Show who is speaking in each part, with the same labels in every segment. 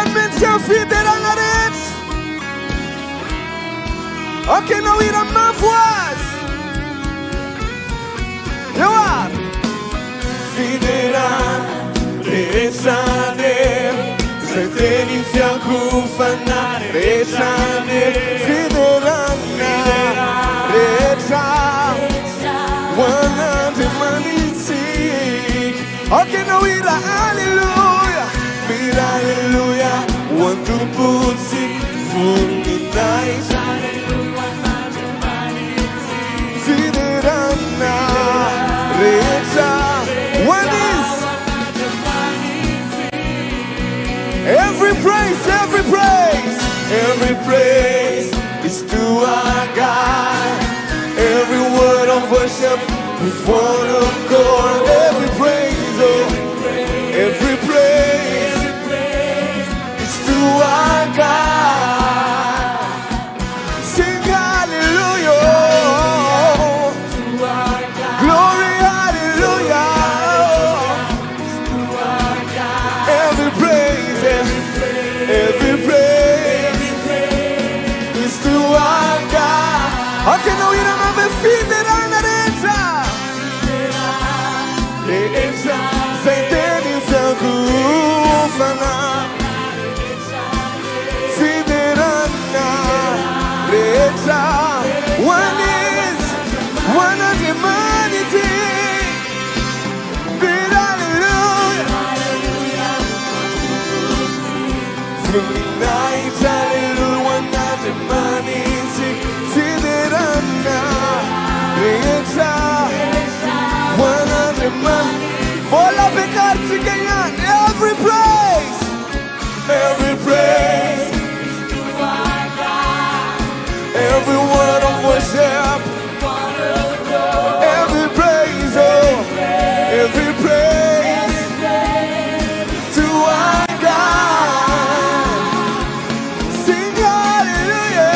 Speaker 1: Mentia Fiderana Reds. Okay, now we don't know was. You are Fiderana Resane. Seteni fianco fanare Resane. Fiderana Resa. 100 money sick. Okay, now we the hallelujah. Hallelujah, want to put sick food in night. Fiderana, Reza, what is? Every praise is to our God. Every word of worship is one of God. Every praise, every praise. Our God, sing hallelujah, glory hallelujah, every praise is to our God. Okay, now you don't have a feet that are not say that it's a good man. One is one of humanity. Bid hallelujah. Through the night, hallelujah. One of humanity. Fiderana. One of humanity. All of the cards again. Every praise. Every word of worship, every praise, every praise to our God. Sing hallelujah,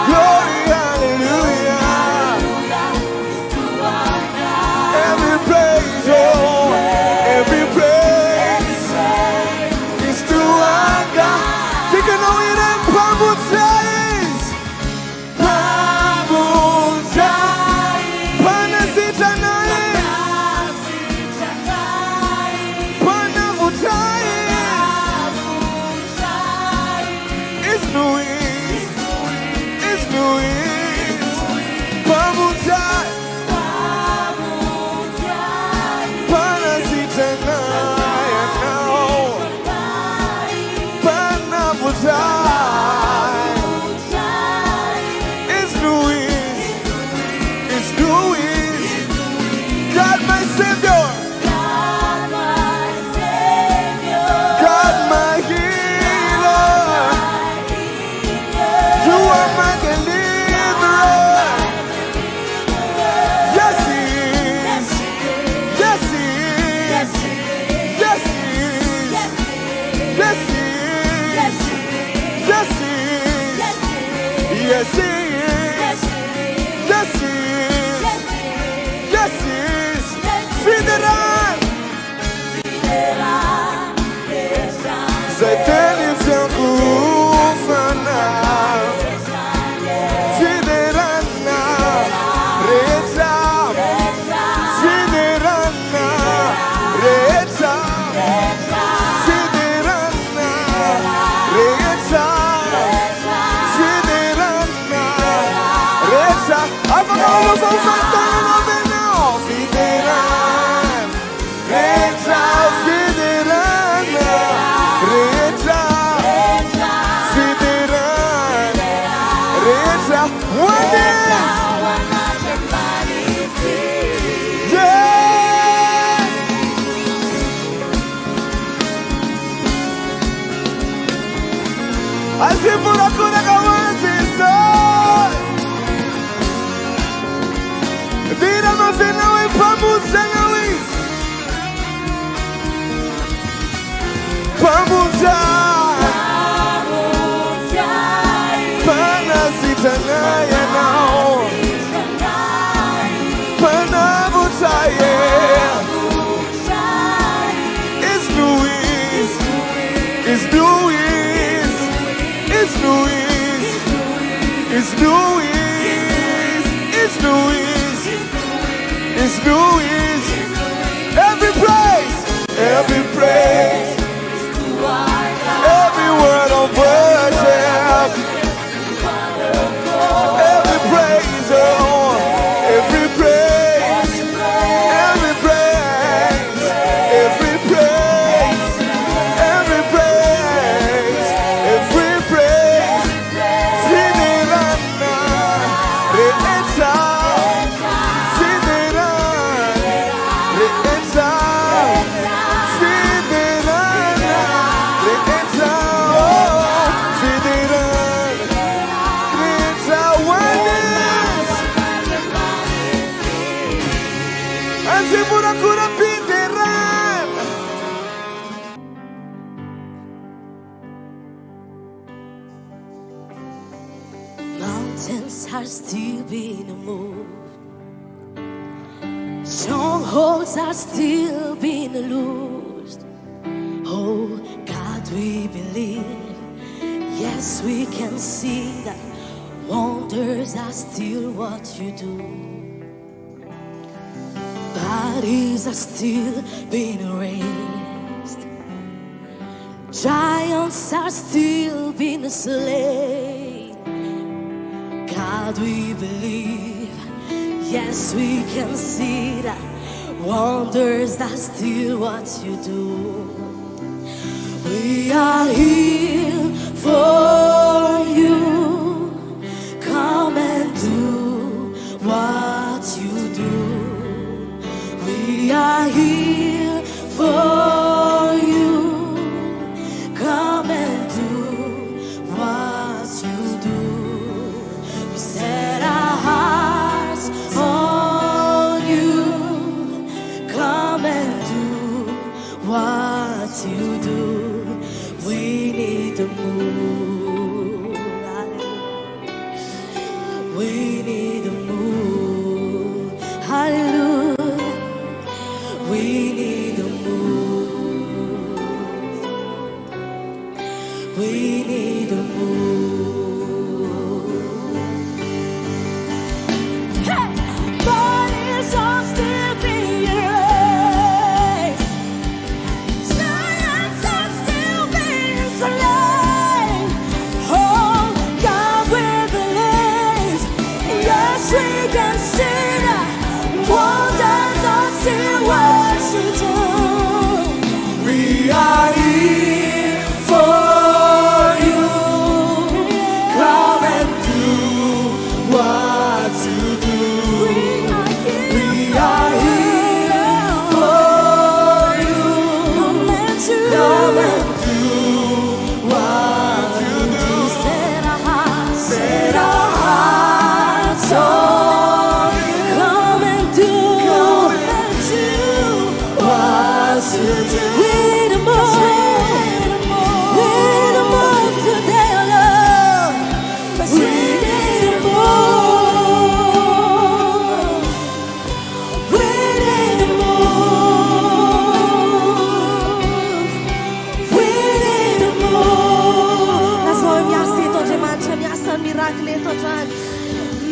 Speaker 1: glory hallelujah, every praise, every praise is to our God. Take it away. It's Louis. It's Louis. Every praise, every praise, every word of worship, every praise, oh, every praise, every praise, every praise, every praise, every praise. Fiderana, re'etza.
Speaker 2: Mountains are still being moved. Strongholds are still being loosed. Oh God, we believe. Yes, we can see that wonders are still what you do. Bodies are still being raised. Giants are still being slain. God, we believe. Yes, we can see that wonders are still what you do. We are here for you. Come and do what you do. We are here for you. Come and do what you do. We set our hearts on you. Come and do what you do. We need to move. We need to move. Hallelujah. We need to move. We need to move. Hey! Bodies are still being raised. Giants are still being slain. Oh, God, we believe. Yes, we can see that wonders are still what you do. We are here for you. Come and do what you do. We are here for you. Come and do what you do. Set our hearts on you. Come and do what you do. We need to move. We need to move today, oh Lord. We need to move. We need to move. We need to move. That's why we are still to demand. We are still miracle to demand.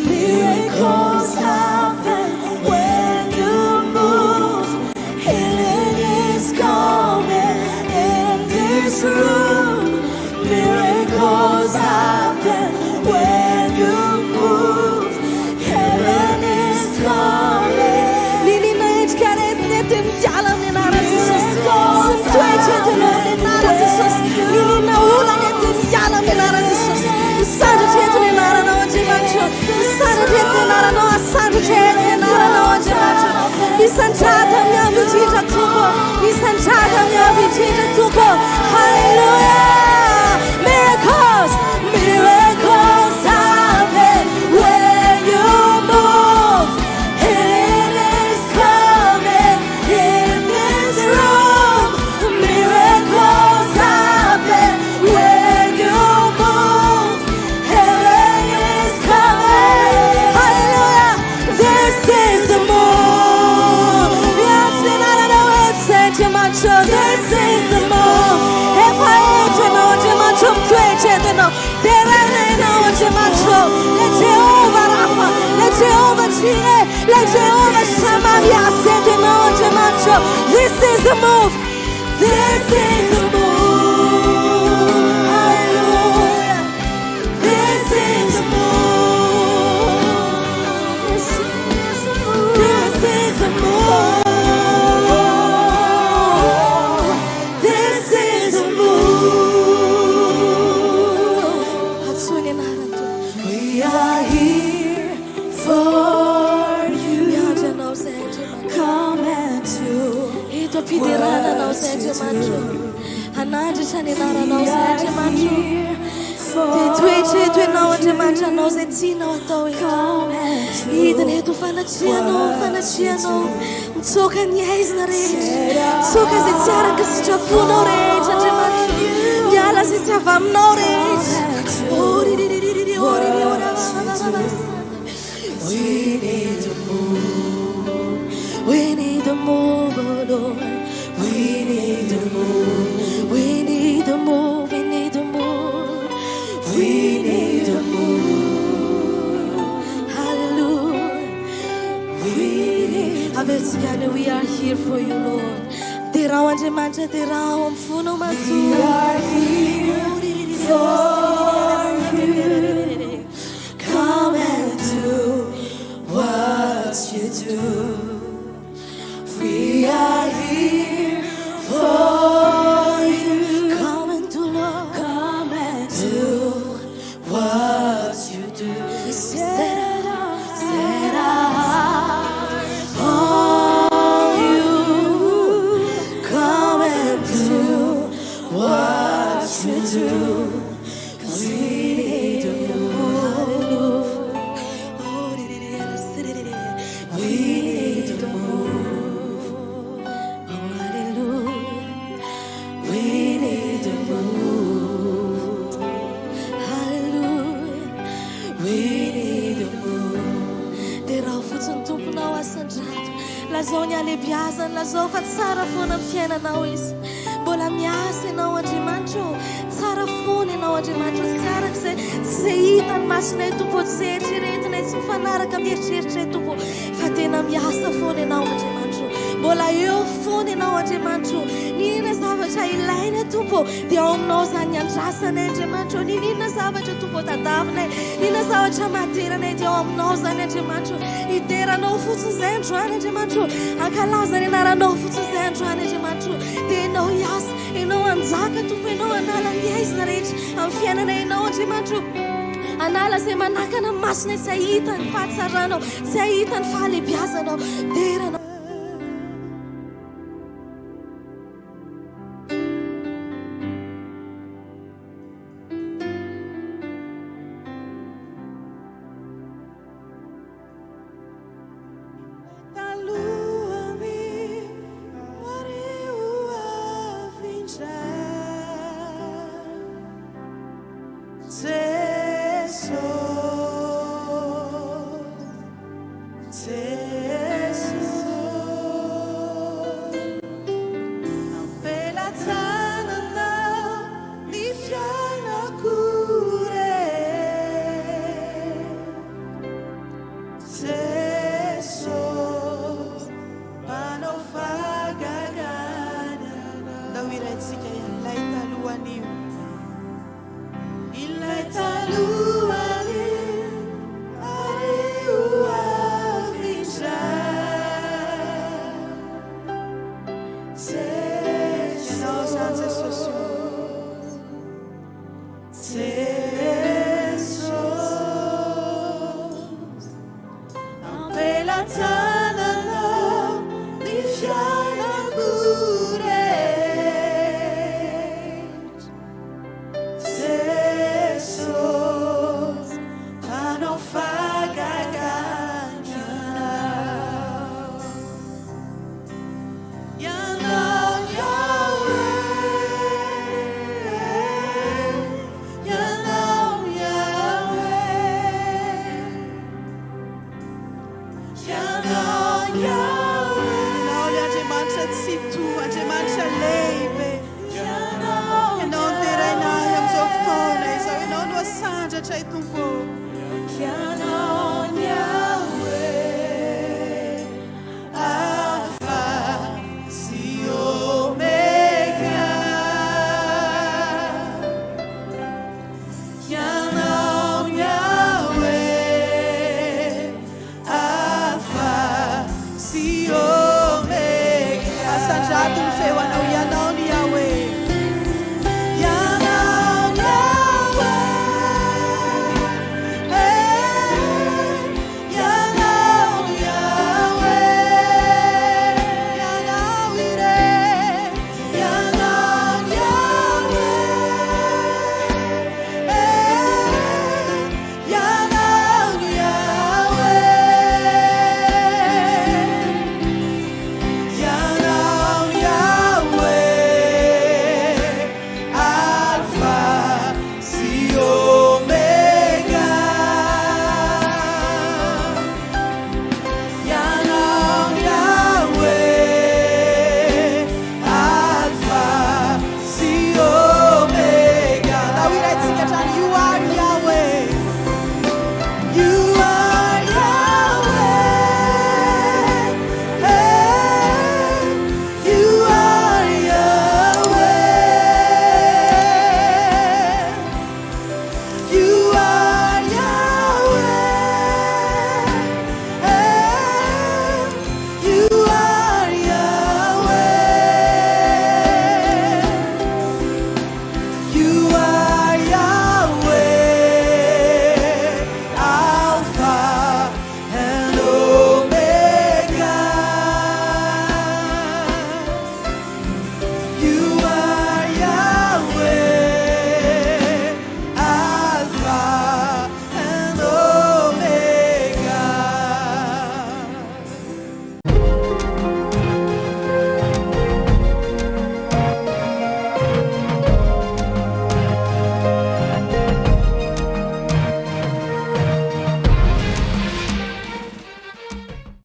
Speaker 2: Miracles happen when you move. Healing is coming in this room. Miracles happen when you move. Heaven is coming. Lili na ichkare netim jalam ni nara Jesus. Twitch it ni nara Jesus. Lili na ula netim jalam ni nara Jesus. Santo jeito ni nara no jimacho. Santo jeito ni nara no santo jeito ni nara no jimacho. Isanchata minha vida tupo. Isanchata minha vida tupo. Hallelujah. Miracles, miracles happen when you move. Healing is coming in this room. Miracles happen when you move. Heaven is coming. Hallelujah. This is the move. Yes, and I don't know it's such a much. This is the move. If I am Let Jehovah Shammah be ascending on the mantle. This is the move. This is the move. Hallelujah. This is the move. This is the move. This is the move. We are here for you. Come and do. Fiderana não sente manjo, hanaraka chanenara não sente manjo. Te não onde manjo não se tina o toi. E dentro fanachiano, soca niais na rede, soca se tiara que se chafu na rede, ante manjo, yala se Cevam na rede. We need to move. We need to move, oh Lord. We need to move. We need to move. We need to move. We need to move. Hallelujah. We need. We are here for you, Lord. We are here for you. Come and do what you do. We are here for you. Come and do, Lord. Come and do what you do. Set our heart on you. Come and do what you do. We need to move. We need to move. We need to move. Hallelujah. We need to move. Derao fotsiny tomponao asandrato. Lazao ny alebiazany, lazao fa tsara foana amin'ny fiainanao izy. Mbola miasa ianao Andriamanitra. Tsara foana ianao Andriamanitra. Tsara izay tsy hitany masonay Tompo, tsy eritreretinay, tsy mifanaraka mieritreritray Tompo. Fa tena miasa foana ianao Andriamanitra. Mbola eo foana ianao Andriamanitra. Ninona zavatra ilaina Tompo dia ao aminao izany andrasanay Andriamanitra. Ninona zavatra Tompo tadavinay, ninona zavatra mahateranay dia ao aminao izany Andriamanitra. Iteranao fotsiny izay androany Andriamanitra. Ankalaza ny anaranao fotsiny izay androany Andriamanitra. Dia ianao hiasa, ianao anjaka Tompo, ianao anala ny aizina rehetra amin'ny fiainanay ianao Andriamanitra. Anala izay manakana masonay, tsy ahita ny fahatsaranao, tsy ahita ny fahalebiazanao. Teranao Sandra, c'hai tu un po'.